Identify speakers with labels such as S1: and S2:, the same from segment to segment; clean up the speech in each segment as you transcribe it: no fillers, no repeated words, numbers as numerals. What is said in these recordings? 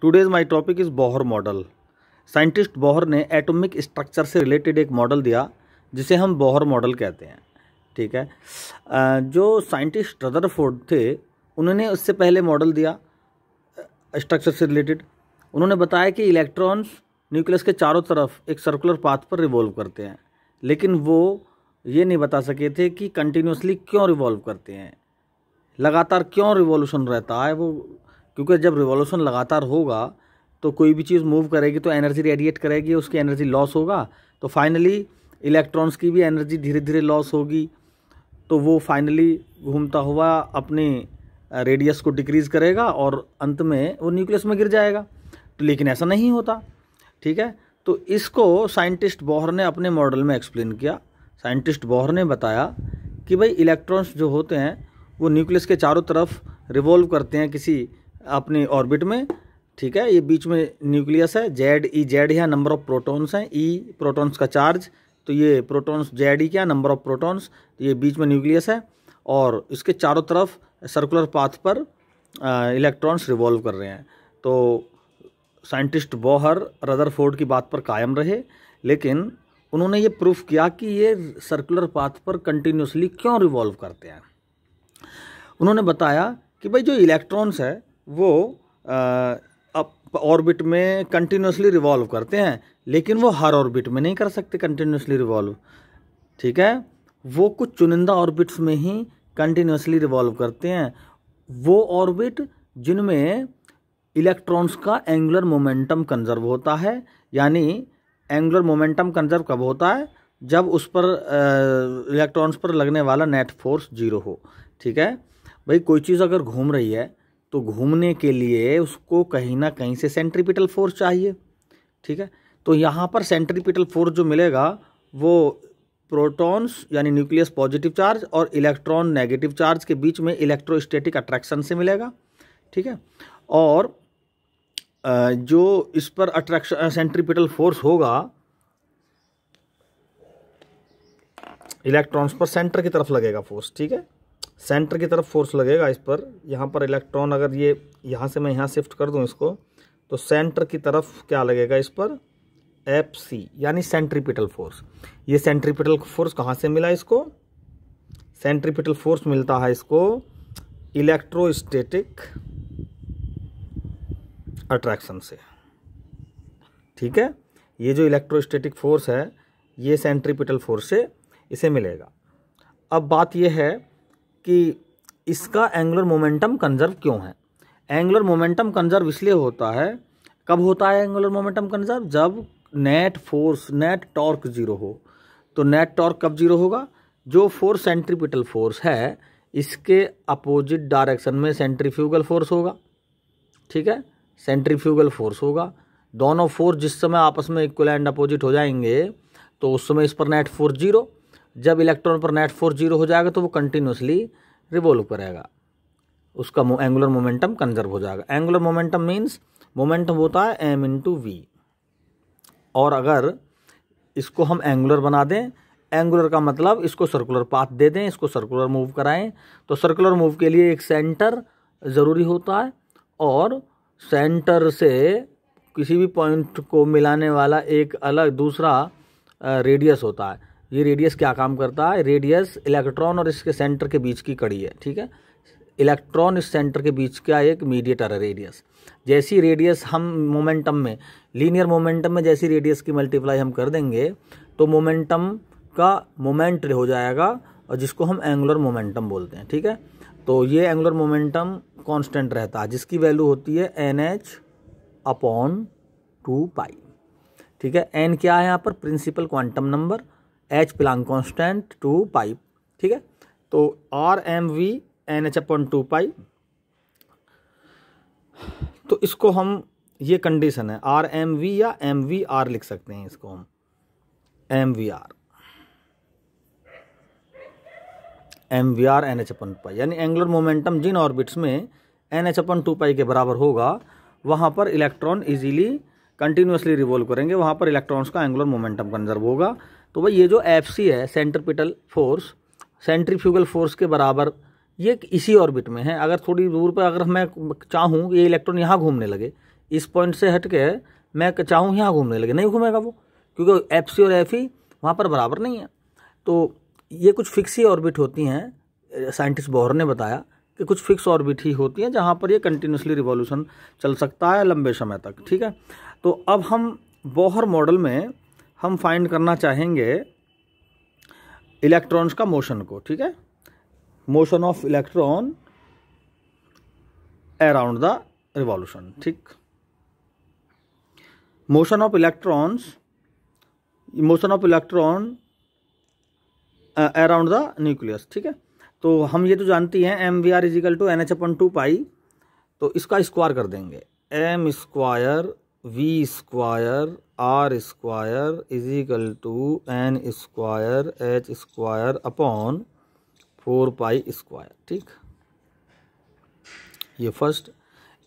S1: Today's my topic is Bohr model. Scientist Bohr ने atomic structure से related एक model दिया जिसे हम बोहर मॉडल कहते हैं। ठीक है, जो साइंटिस्ट रदरफोर्ड थे उन्होंने उससे पहले मॉडल दिया स्ट्रक्चर से रिलेटेड। उन्होंने बताया कि इलेक्ट्रॉन्स न्यूक्लियस के चारों तरफ एक सर्कुलर पाथ पर रिवॉल्व करते हैं, लेकिन वो ये नहीं बता सके थे कि कंटिन्यूसली क्यों रिवॉल्व करते हैं, लगातार क्यों रिवॉल्यूशन रहता है वो। क्योंकि जब रिवॉल्यूशन लगातार होगा तो कोई भी चीज़ मूव करेगी तो एनर्जी रेडिएट करेगी, उसकी एनर्जी लॉस होगा, तो फाइनली इलेक्ट्रॉन्स की भी एनर्जी धीरे धीरे लॉस होगी, तो वो फाइनली घूमता हुआ अपने रेडियस को डिक्रीज़ करेगा और अंत में वो न्यूक्लियस में गिर जाएगा। तो लेकिन ऐसा नहीं होता। ठीक है, तो इसको साइंटिस्ट बोहर ने अपने मॉडल में एक्सप्लेन किया। साइंटिस्ट बोहर ने बताया कि भाई इलेक्ट्रॉन्स जो होते हैं वो न्यूक्लियस के चारों तरफ रिवॉल्व करते हैं किसी अपनी ऑर्बिट में। ठीक है, ये बीच में न्यूक्लियस है, जेड है, नंबर ऑफ प्रोटॉन्स हैं, ई प्रोटॉन्स का चार्ज, तो ये प्रोटॉन्स जेड क्या, नंबर ऑफ प्रोटॉन्स, तो ये बीच में न्यूक्लियस है और इसके चारों तरफ सर्कुलर पाथ पर इलेक्ट्रॉन्स रिवॉल्व कर रहे हैं। तो साइंटिस्ट बोहर रदरफोर्ड की बात पर कायम रहे, लेकिन उन्होंने ये प्रूफ किया कि ये सर्कुलर पाथ पर कंटिन्यूसली क्यों रिवॉल्व करते हैं। उन्होंने बताया कि भाई जो इलेक्ट्रॉन्स है वो ऑर्बिट में कंटिन्यूसली रिवॉल्व करते हैं, लेकिन वो हर ऑर्बिट में नहीं कर सकते कंटिन्यूसली रिवॉल्व। ठीक है, वो कुछ चुनिंदा ऑर्बिट्स में ही कंटिन्यूसली रिवॉल्व करते हैं। वो ऑर्बिट जिनमें इलेक्ट्रॉन्स का एंगुलर मोमेंटम कंजर्व होता है, यानी एंगुलर मोमेंटम कंजर्व कब होता है, जब उस पर इलेक्ट्रॉन्स पर लगने वाला नेट फोर्स जीरो हो। ठीक है भाई, कोई चीज़ अगर घूम रही है तो घूमने के लिए उसको कहीं ना कहीं से सेंट्रीपिटल फोर्स चाहिए। ठीक है, तो यहाँ पर सेंट्रीपिटल फोर्स जो मिलेगा वो प्रोटॉन्स यानी न्यूक्लियस पॉजिटिव चार्ज और इलेक्ट्रॉन नेगेटिव चार्ज के बीच में इलेक्ट्रोस्टैटिक अट्रैक्शन से मिलेगा। ठीक है, और जो इस पर अट्रैक्शन सेंट्रीपिटल फोर्स होगा इलेक्ट्रॉन्स पर सेंटर की तरफ लगेगा फोर्स। ठीक है, सेंटर की तरफ फोर्स लगेगा इस पर। यहाँ पर इलेक्ट्रॉन अगर ये यहाँ से मैं यहाँ शिफ्ट कर दूँ इसको, तो सेंटर की तरफ क्या लगेगा इस पर, FC यानी सेंट्रीपिटल फोर्स। ये सेंट्रीपिटल फोर्स कहाँ से मिला इसको, सेंट्रीपिटल फोर्स मिलता है इसको इलेक्ट्रोस्टैटिक अट्रैक्शन से। ठीक है, ये जो इलेक्ट्रोस्टैटिक फोर्स है ये सेंट्रीपिटल फोर्स से इसे मिलेगा। अब बात यह है कि इसका एंगुलर मोमेंटम कंजर्व क्यों है। एंगुलर मोमेंटम कंजर्व इसलिए होता है, कब होता है एंगुलर मोमेंटम कंजर्व, जब net force net torque zero हो। तो नेट टॉर्क कब जीरो होगा, जो फोर्स सेंट्रीपिटल फोर्स है इसके अपोजिट डायरेक्शन में सेंट्रीफ्यूगल फोर्स होगा। ठीक है, सेंट्रीफ्यूगल फोर्स होगा। दोनों फोर्स जिस समय आपस में इक्वल एंड अपोजिट हो जाएंगे तो उस समय इस पर नेट फोर्स जीरो। जब इलेक्ट्रॉन पर नेट फोर्स जीरो हो जाएगा तो वो कंटिन्यूसली रिवॉल्व करेगा, उसका एंगुलर मोमेंटम कंजर्व हो जाएगा। एंगुलर मोमेंटम मीन्स मोमेंटम होता है m/v। और अगर इसको हम एंगुलर बना दें, एंगुलर का मतलब इसको सर्कुलर पाथ दे दें, इसको सर्कुलर मूव कराएं, तो सर्कुलर मूव के लिए एक सेंटर ज़रूरी होता है और सेंटर से किसी भी पॉइंट को मिलाने वाला एक अलग दूसरा रेडियस होता है। ये रेडियस क्या काम करता है, रेडियस इलेक्ट्रॉन और इसके सेंटर के बीच की कड़ी है। ठीक है, इलेक्ट्रॉन इस सेंटर के बीच का एक मीडिएटर है रेडियस। जैसी रेडियस हम मोमेंटम में, लीनियर मोमेंटम में जैसी रेडियस की मल्टीप्लाई हम कर देंगे तो मोमेंटम का मोमेंट हो जाएगा, और जिसको हम एंगुलर मोमेंटम बोलते हैं। ठीक है, तो ये एंगुलर मोमेंटम कांस्टेंट रहता है जिसकी वैल्यू होती है NH/2π। ठीक है, n क्या है यहाँ पर, principal quantum number, h Planck constant 2π। ठीक है, तो RmV NH/2π। तो इसको हम, ये कंडीशन है, RmV या MVR लिख सकते हैं इसको हम, MVR NH/2π, यानी एंगुलर मोमेंटम जिन ऑर्बिट्स में NH/2π के बराबर होगा वहाँ पर इलेक्ट्रॉन इजीली कंटिन्यूसली रिवॉल्व करेंगे, वहाँ पर इलेक्ट्रॉन्स का एंगुलर मोमेंटम कंजर्व होगा। तो भाई ये जो FC है सेंट्रीपिटल फोर्स, सेंट्रीफ्यूगल फोर्स के बराबर ये इसी ऑर्बिट में है। अगर थोड़ी दूर पर अगर मैं चाहूँ ये इलेक्ट्रॉन यहाँ घूमने लगे, इस पॉइंट से हट के मैं चाहूँ यहाँ घूमने लगे, नहीं घूमेगा वो, क्योंकि एफ सी और एफ ई वहाँ पर बराबर नहीं है। तो ये कुछ फिक्स ही ऑर्बिट होती हैं, साइंटिस्ट बोहर ने बताया कि कुछ फिक्स ऑर्बिट ही होती हैं जहाँ पर ये कंटिन्यूसली रिवॉल्यूशन चल सकता है लंबे समय तक, ठीक है। तो अब हम बोहर मॉडल में हम फाइंड करना चाहेंगे इलेक्ट्रॉन्स का मोशन को, ठीक है, motion of electron around the revolution, ठीक। Motion of electron around the nucleus, ठीक है। तो हम ये तो जानती हैं M V R equal to N H upon 2 pi, तो इसका स्क्वायर कर देंगे, M square V square R square equal to N square H square upon 4 pi square, ठीक। ये first.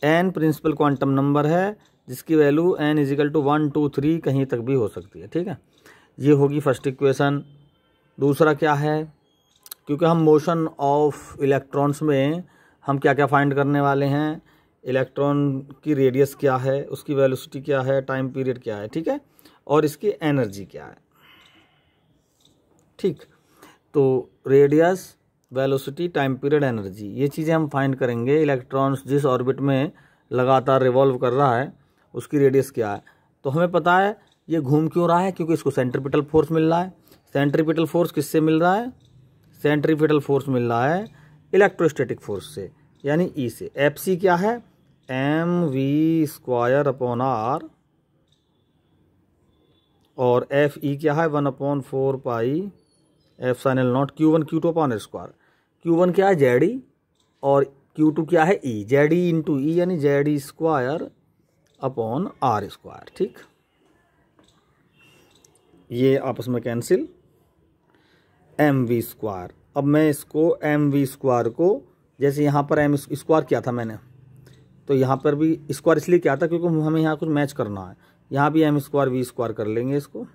S1: N principal quantum number है जिसकी वैल्यू एन इजिकल टू 1 2 3 कहीं तक भी हो सकती है, ठीक है। ये होगी फर्स्ट इक्वेशन। दूसरा क्या है, क्योंकि हम मोशन ऑफ इलेक्ट्रॉन्स में हम क्या क्या फाइंड करने वाले हैं, इलेक्ट्रॉन की रेडियस क्या है, उसकी वेलोसिटी क्या है, टाइम पीरियड क्या है, ठीक है, और इसकी एनर्जी क्या है, ठीक। तो radius, velocity, time period, energy, ये चीज़ें हम फाइंड करेंगे। इलेक्ट्रॉन्स जिस ऑर्बिट में लगातार रिवॉल्व कर रहा है उसकी रेडियस क्या है। तो हमें पता है ये घूम क्यों रहा है, क्योंकि इसको सेंट्रीपिटल फोर्स मिल रहा है। सेंट्रीपिटल फोर्स किससे मिल रहा है, सेंट्रीपिटल फोर्स मिल रहा है इलेक्ट्रोस्टैटिक फोर्स से, यानी ई से। एफ सी क्या है, M V square upon R, और एफ ई क्या है 1/4 pi epsilon naught Q1 Q2 upon square. Q1 क्या है जेड ई, और Q2 क्या है ई, जेड ई इंटू ई, यानी Z E square upon R square, ठीक। ये आपस में कैंसिल, एम वी स्क्वायर। अब मैं इसको एम वी स्क्वायर को, जैसे यहाँ पर एम स्क्वायर किया था मैंने, तो यहाँ पर भी स्क्वायर इसलिए किया था क्योंकि हमें यहाँ कुछ मैच करना है। यहाँ भी एम स्क्वायर वी स्क्वायर कर लेंगे इसको।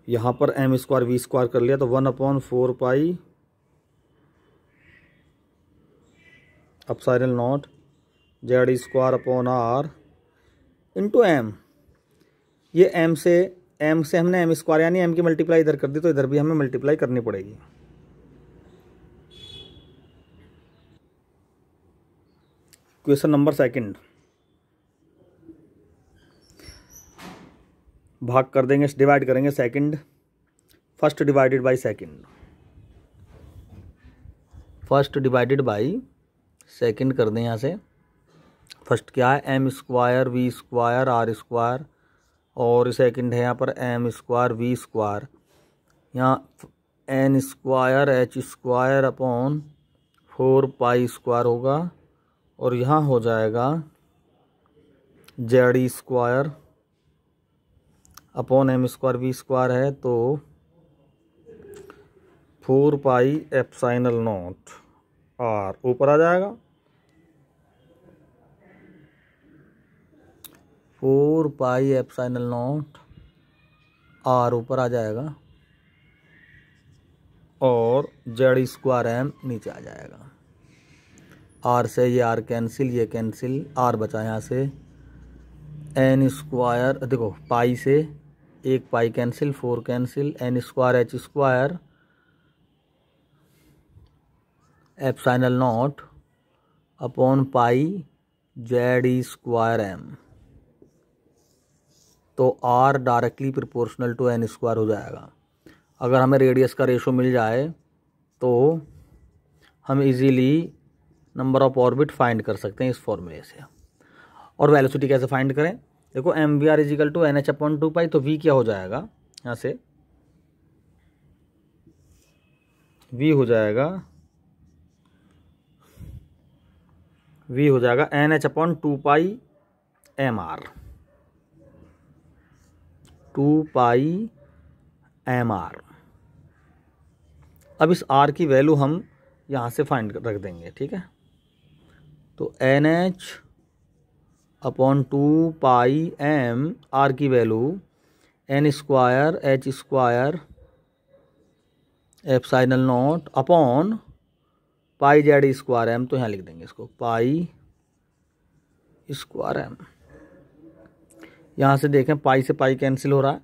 S1: यहाँ पर एम स्क्वायर वी स्क्वायर कर लिया, तो 1/4 pi epsilon naught Z square upon R into M. ये एम से हमने एम स्क्वायर यानी एम की मल्टीप्लाई इधर कर दी, तो इधर भी हमें मल्टीप्लाई करनी पड़ेगी। क्वेश्चन नंबर सेकंड, भाग कर देंगे, डिवाइड करेंगे second, first divided by second, first divided by second कर दें यहाँ से। फर्स्ट क्या है, M square V square R square, और सेकंड है यहाँ पर एम स्क्वायर वी स्क्वायर, यहाँ N square H square upon 4 pi square होगा, और यहाँ हो जाएगा Z square upon M square V square है, तो 4 पाई एप्सिलॉन नॉट आर ऊपर आ जाएगा, 4 पाई एप्सिलॉन नॉट आर ऊपर आ जाएगा, और जेड स्क्वायर एम नीचे आ जाएगा। आर से ये आर कैंसिल, ये कैंसिल, आर बचा यहाँ से, एन स्क्वायर, देखो पाई से एक pi cancel, 4 cancel, N square H square epsilon not upon pi Z square M. तो R directly proportional to N square हो जाएगा। अगर हमें रेडियस का रेशो मिल जाए तो हम easily number of orbit find कर सकते हैं इस फॉर्मूले से। और वेलोसिटी कैसे फाइंड करें, देखो M V R equal to N H upon 2 pi, तो वी क्या हो जाएगा, यहाँ से वी हो जाएगा N H upon 2 pi M are, 2 pi M are. अब इस आर की वैल्यू हम यहाँ से फाइंड रख देंगे, ठीक है। तो N H upon 2 pi M, R की value N square H square epsilon not upon pi Z square M, तो यहाँ लिख देंगे इसको पाई स्क्वायर एम। यहाँ से देखें पाई से पाई कैंसिल हो रहा है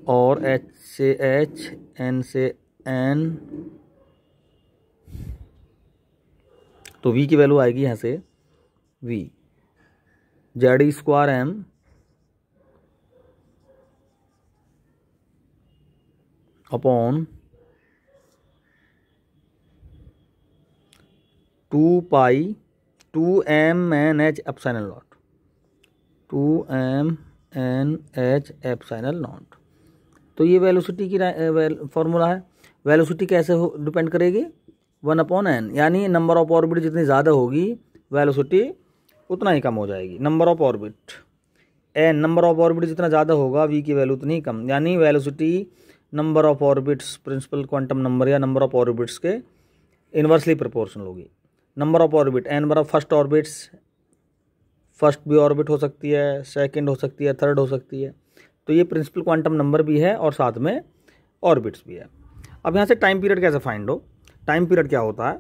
S1: और एच से एच, एन से एन, तो v की वैल्यू आएगी यहाँ से v Z square M upon 2 pi 2 M N H epsilon naught, 2 M N H epsilon naught. तो ये वेलोसिटी की फॉर्मूला है। वेलोसिटी कैसे डिपेंड करेगी, 1/n, यानी नंबर ऑफ ऑर्बिट जितनी ज़्यादा होगी वेलोसिटी उतना ही कम हो जाएगी। Number of orbit N, number of orbit जितना ज़्यादा होगा वी की वैल्यू उतनी ही कम, यानी velocity number of orbits principal quantum number या नंबर ऑफ ऑर्बिट्स के इन्वर्सली प्रोपोर्शनल होगी। नंबर ऑफ ऑर्बिट एन बराबर फर्स्ट ऑर्बिट्स, फर्स्ट भी ऑर्बिट हो सकती है, सेकंड हो सकती है, थर्ड हो सकती है, तो ये प्रिंसिपल क्वांटम नंबर भी है और साथ में ऑर्बिट्स भी है। अब यहाँ से टाइम पीरियड कैसे फाइंड हो, टाइम पीरियड क्या होता है,